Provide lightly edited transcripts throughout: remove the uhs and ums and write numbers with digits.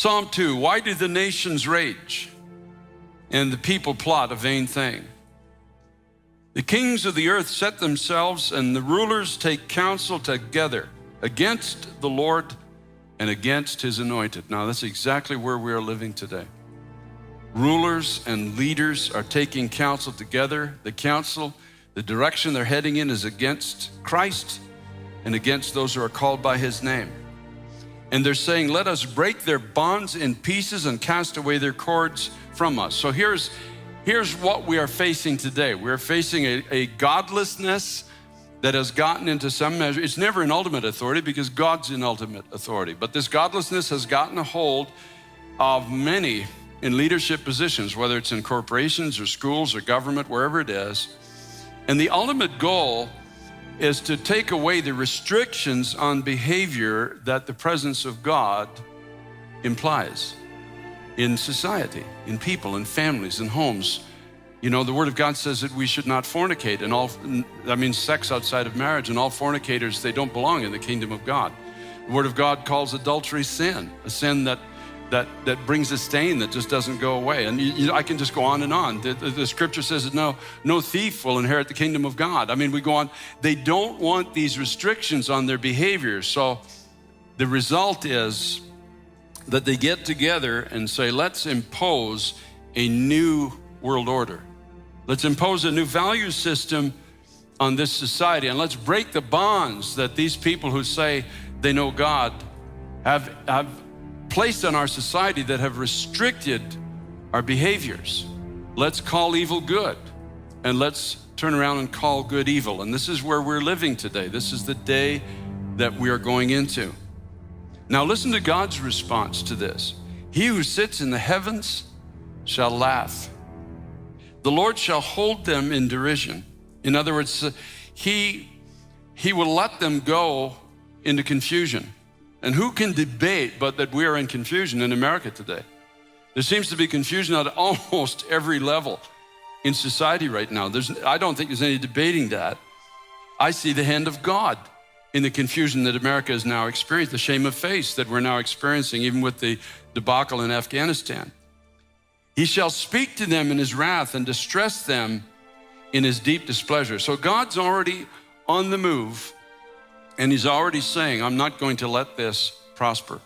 Psalm 2, why do the nations rage and the people plot a vain thing? The kings of the earth set themselves and the rulers take counsel together against the Lord and against his anointed. Now that's exactly where we are living today. Rulers and leaders are taking counsel together. The counsel, the direction they're heading in is against Christ and against those who are called by his name. And they're saying, let us break their bonds in pieces and cast away their cords from us. So here's what we are facing today. We're facing a godlessness that has gotten into some measure. It's never in ultimate authority because God's in ultimate authority. But this godlessness has gotten a hold of many in leadership positions, whether it's in corporations or schools or government, wherever it is. And the ultimate goal is to take away the restrictions on behavior that the presence of God implies in society, in people, in families, in homes. You know, the Word of God says that we should not fornicate, and all, that means sex outside of marriage, and all fornicators, they don't belong in the kingdom of God. The Word of God calls adultery sin, a sin that brings a stain that just doesn't go away. And I can just go on and on. The scripture says that no thief will inherit the kingdom of God. I mean, we go on. They don't want these restrictions on their behavior. So the result is that they get together and say, let's impose a new world order. Let's impose a new value system on this society, and let's break the bonds that these people who say they know God have placed on our society that have restricted our behaviors. Let's call evil good, and let's turn around and call good evil. And this is where we're living today. This is the day that we are going into. Now listen to God's response to this. He who sits in the heavens shall laugh. The Lord shall hold them in derision. In other words, he will let them go into confusion. And who can debate but that we are in confusion in America today? There seems to be confusion at almost every level in society right now. I don't think there's any debating that. I see the hand of God in the confusion that America has now experienced, the shame of face that we're now experiencing, even with the debacle in Afghanistan. He shall speak to them in his wrath and distress them in his deep displeasure. So God's already on the move, and he's already saying, I'm not going to let this prosper.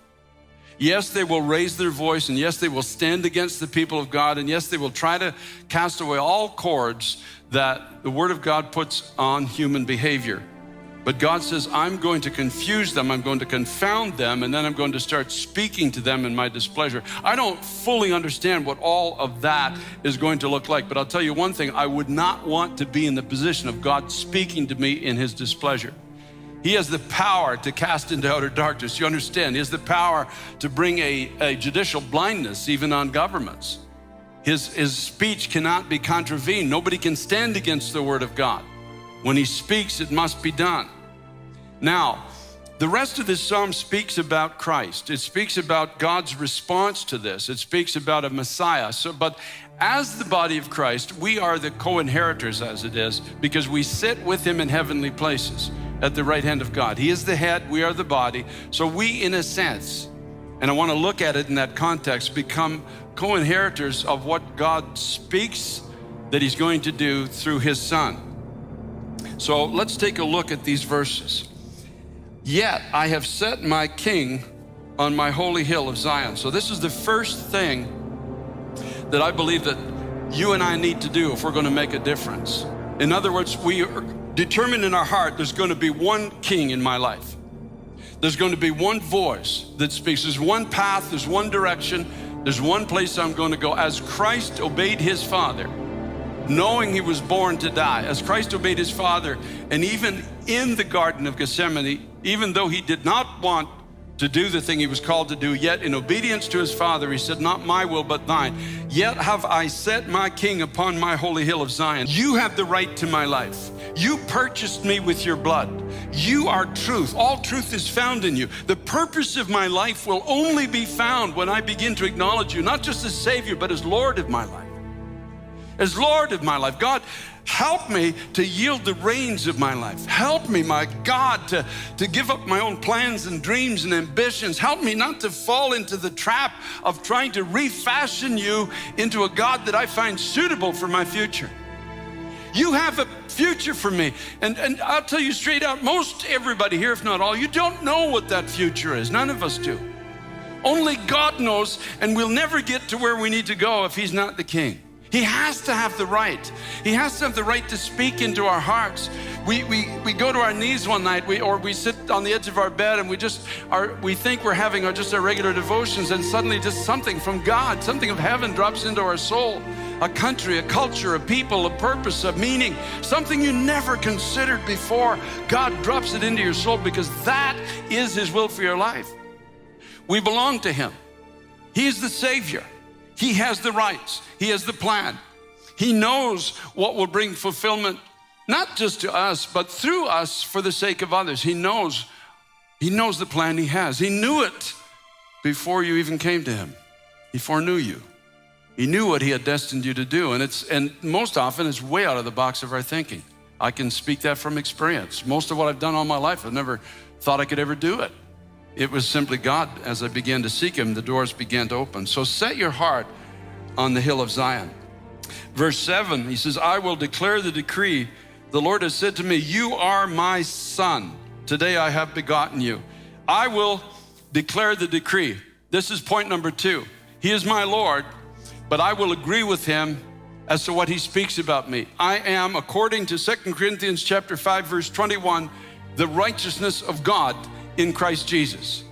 Yes, they will raise their voice, and yes, they will stand against the people of God, and yes, they will try to cast away all cords that the Word of God puts on human behavior. But God says, I'm going to confuse them, I'm going to confound them, and then I'm going to start speaking to them in my displeasure. I don't fully understand what all of that is going to look like, but I'll tell you one thing, I would not want to be in the position of God speaking to me in his displeasure. He has the power to cast into outer darkness. You understand? He has the power to bring a judicial blindness even on governments. His speech cannot be contravened. Nobody can stand against the Word of God. When he speaks, it must be done. Now, the rest of this psalm speaks about Christ. It speaks about God's response to this. It speaks about a Messiah. But as the body of Christ, we are the co-inheritors, as it is, because we sit with him in heavenly places at the right hand of God. He is the head, we are the body. So we, in a sense, and I want to look at it in that context, become co-inheritors of what God speaks that he's going to do through his Son. So let's take a look at these verses. Yet I have set my king on my holy hill of Zion. So this is the first thing that I believe that you and I need to do if we're going to make a difference. In other words, we are determined in our heart there's going to be one king in my life. There's going to be one voice that speaks. There's one path, there's one direction, there's one place I'm going to go. As Christ obeyed his Father, knowing he was born to die, as Christ obeyed his Father, and even in the Garden of Gethsemane, even though he did not want to do the thing he was called to do, yet in obedience to his Father, he said, not my will, but thine. Yet have I set my king upon my holy hill of Zion. You have the right to my life. You purchased me with your blood. You are truth. All truth is found in you. The purpose of my life will only be found when I begin to acknowledge you, not just as Savior, but as Lord of my life. As Lord of my life. God, Help me to yield the reins of my life. Help me, my God, to give up my own plans and dreams and ambitions. Help me not to fall into the trap of trying to refashion you into a God that I find suitable for my future. You have a future for me. And I'll tell you straight out, most everybody here, if not all, you don't know what that future is. None of us do. Only God knows, and we'll never get to where we need to go if He's not the King. He has to have the right. He has to have the right to speak into our hearts. We go to our knees one night, or we sit on the edge of our bed, and we think we're having just our regular devotions, and suddenly just something from God, something of heaven drops into our soul. A country, a culture, a people, a purpose, a meaning, something you never considered before. God drops it into your soul because that is His will for your life. We belong to Him. He is the Savior. He has the rights. He has the plan. He knows what will bring fulfillment, not just to us, but through us for the sake of others. He knows the plan He has. He knew it before you even came to Him. He foreknew you. He knew what He had destined you to do. And most often it's way out of the box of our thinking. I can speak that from experience. Most of what I've done all my life, I've never thought I could ever do it. It was simply God. As I began to seek Him, the doors began to open. So set your heart on the hill of Zion. Verse 7, He says, I will declare the decree. The Lord has said to me, you are my son. Today I have begotten you. I will declare the decree. This is point number 2. He is my Lord, but I will agree with Him as to what He speaks about me. I am, according to 2 Corinthians chapter 5, verse 21, the righteousness of God in Christ Jesus.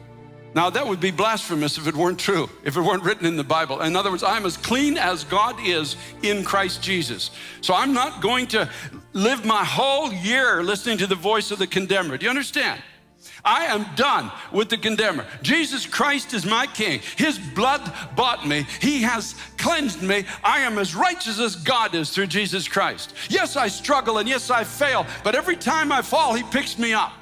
Now that would be blasphemous if it weren't true, if it weren't written in the Bible. In other words, I'm as clean as God is in Christ Jesus. So I'm not going to live my whole year listening to the voice of the condemner. Do you understand? I am done with the condemner. Jesus Christ is my King. His blood bought me. He has cleansed me. I am as righteous as God is through Jesus Christ. Yes, I struggle, and yes, I fail, but every time I fall, He picks me up.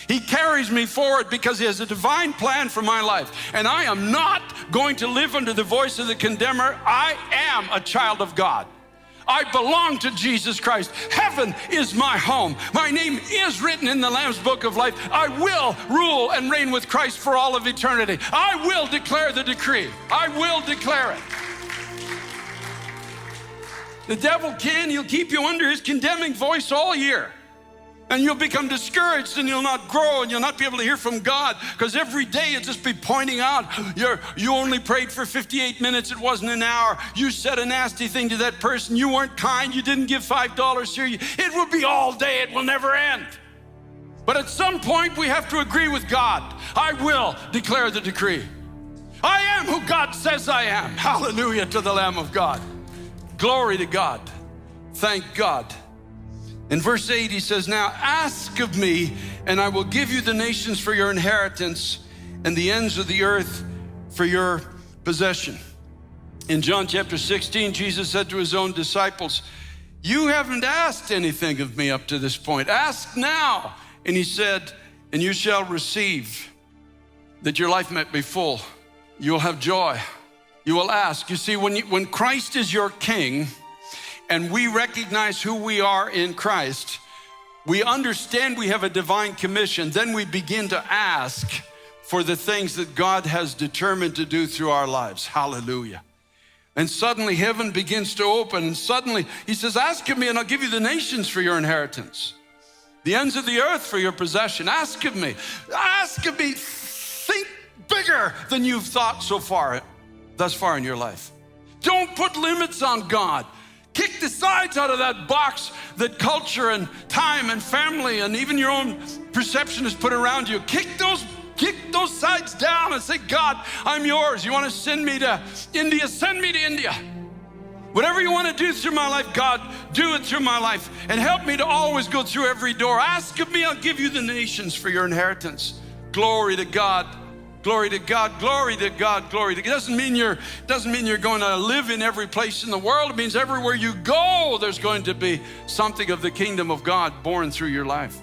He carries me forward because He has a divine plan for my life. And I am not going to live under the voice of the condemner. I am a child of God. I belong to Jesus Christ. Heaven is my home. My name is written in the Lamb's Book of Life. I will rule and reign with Christ for all of eternity. I will declare the decree. I will declare it. The devil he'll keep you under his condemning voice all year. And you'll become discouraged, and you'll not grow, and you'll not be able to hear from God, because every day you'll just be pointing out, you only prayed for 58 minutes, it wasn't an hour. You said a nasty thing to that person. You weren't kind. You didn't give $5 here. It will be all day. It will never end. But at some point, we have to agree with God. I will declare the decree. I am who God says I am. Hallelujah to the Lamb of God. Glory to God. Thank God. In verse 8, He says, now ask of me, and I will give you the nations for your inheritance and the ends of the earth for your possession. In John chapter 16, Jesus said to His own disciples, you haven't asked anything of me up to this point. Ask now. And He said, and you shall receive, that your life might be full. You will have joy. You will ask. You see, when Christ is your King, and we recognize who we are in Christ, we understand we have a divine commission, then we begin to ask for the things that God has determined to do through our lives. Hallelujah. And suddenly heaven begins to open, and suddenly He says, ask of me and I'll give you the nations for your inheritance, the ends of the earth for your possession. Ask of me. Ask of me. Think bigger than you've thought thus far in your life. Don't put limits on God. Kick the sides out of that box that culture and time and family and even your own perception has put around you. Kick those sides down and say, God, I'm yours. You want to send me to India? Send me to India. Whatever you want to do through my life, God, do it through my life. And help me to always go through every door. Ask of me, I'll give you the nations for your inheritance. Glory to God. Glory to God, glory to God, glory to God. It doesn't mean you're going to live in every place in the world. It means everywhere you go, there's going to be something of the kingdom of God born through your life.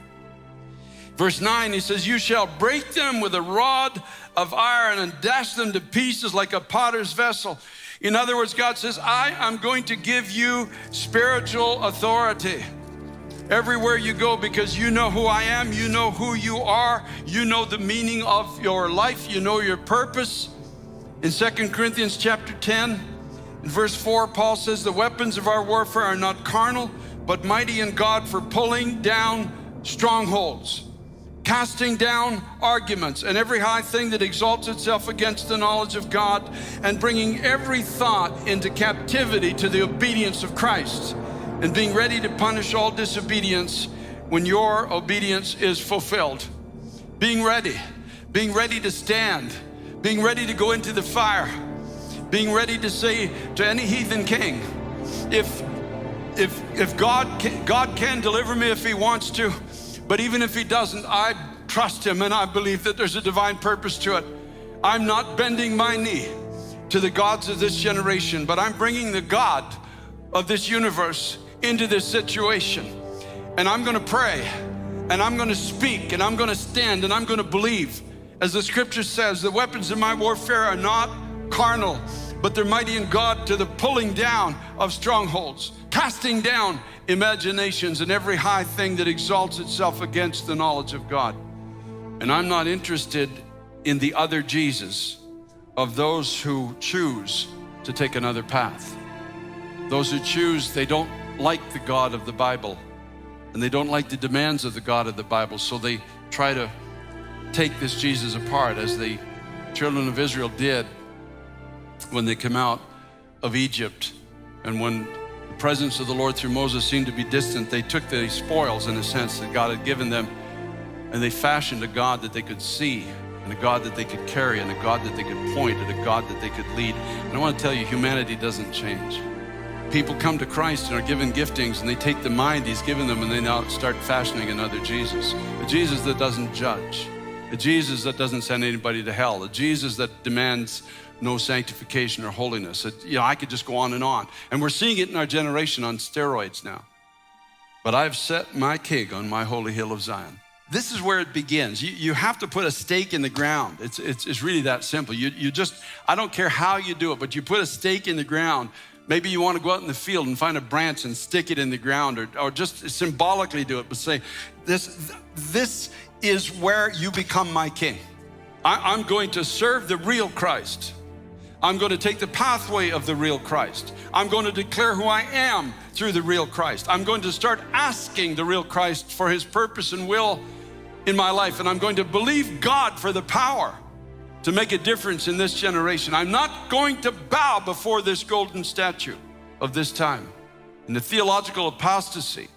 Verse 9, He says, you shall break them with a rod of iron and dash them to pieces like a potter's vessel. In other words, God says, I am going to give you spiritual authority everywhere you go, because you know who I am, you know who you are, you know the meaning of your life, you know your purpose. In 2 Corinthians chapter 10, in verse 4, Paul says, the weapons of our warfare are not carnal, but mighty in God for pulling down strongholds, casting down arguments and every high thing that exalts itself against the knowledge of God, and bringing every thought into captivity to the obedience of Christ, and being ready to punish all disobedience when your obedience is fulfilled. Being ready to stand, being ready to go into the fire, being ready to say to any heathen king, if God can deliver me if he wants to, but even if he doesn't, I trust him and I believe that there's a divine purpose to it. I'm not bending my knee to the gods of this generation, but I'm bringing the God of this universe into this situation. And I'm going to pray, and I'm going to speak, and I'm going to stand, and I'm going to believe. As the scripture says, the weapons of my warfare are not carnal, but they're mighty in God to the pulling down of strongholds, casting down imaginations and every high thing that exalts itself against the knowledge of God. And I'm not interested in the other Jesus of those who choose to take another path. Those who choose, they don't like the God of the Bible, and they don't like the demands of the God of the Bible, so they try to take this Jesus apart, as the children of Israel did when they came out of Egypt. And when the presence of the Lord through Moses seemed to be distant, they took the spoils, in a sense, that God had given them, and they fashioned a God that they could see, and a God that they could carry, and a God that they could point, and a God that they could lead. And I want to tell you, humanity doesn't change. People come to Christ and are given giftings, and they take the mind he's given them and they now start fashioning another Jesus. A Jesus that doesn't judge. A Jesus that doesn't send anybody to hell. A Jesus that demands no sanctification or holiness. I could just go on. And we're seeing it in our generation on steroids now. But I've set my king on my holy hill of Zion. This is where it begins. You have to put a stake in the ground. It's really that simple. You just, I don't care how you do it, but you put a stake in the ground. Maybe you want to go out in the field and find a branch and stick it in the ground, or just symbolically do it, but say, this is where you become my king. I'm going to serve the real Christ. I'm going to take the pathway of the real Christ. I'm going to declare who I am through the real Christ. I'm going to start asking the real Christ for his purpose and will in my life, and I'm going to believe God for the power to make a difference in this generation. I'm not going to bow before this golden statue of this time and the theological apostasy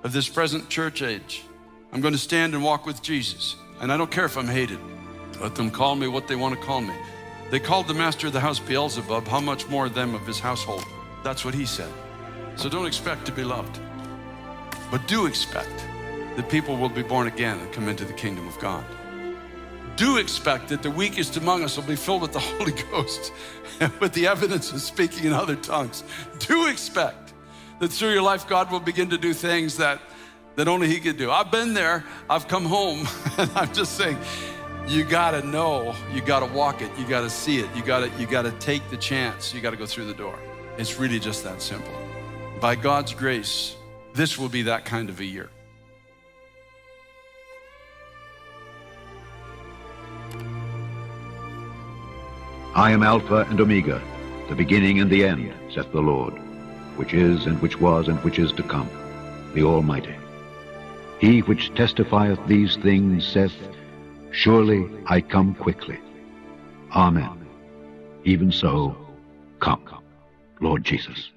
of this present church age. I'm going to stand and walk with Jesus, and I don't care if I'm hated. Let them call me what they want to call me. They called the master of the house 𝐕𝐢𝐿zebub. How much more them of his household? That's what he said. So don't expect to be loved, but do expect that people will be born again and come into the kingdom of God. Do expect that the weakest among us will be filled with the Holy Ghost and with the evidence of speaking in other tongues. Do expect that through your life, God will begin to do things that only he can do. I've been there, I've come home, and I'm just saying, you gotta know, you gotta walk it, you gotta see it, you gotta take the chance, you gotta go through the door. It's really just that simple. By God's grace, this will be that kind of a year. I am Alpha and Omega, the beginning and the end, saith the Lord, which is, and which was, and which is to come, the Almighty. He which testifieth these things saith, surely I come quickly. Amen. Even so, come, Lord Jesus.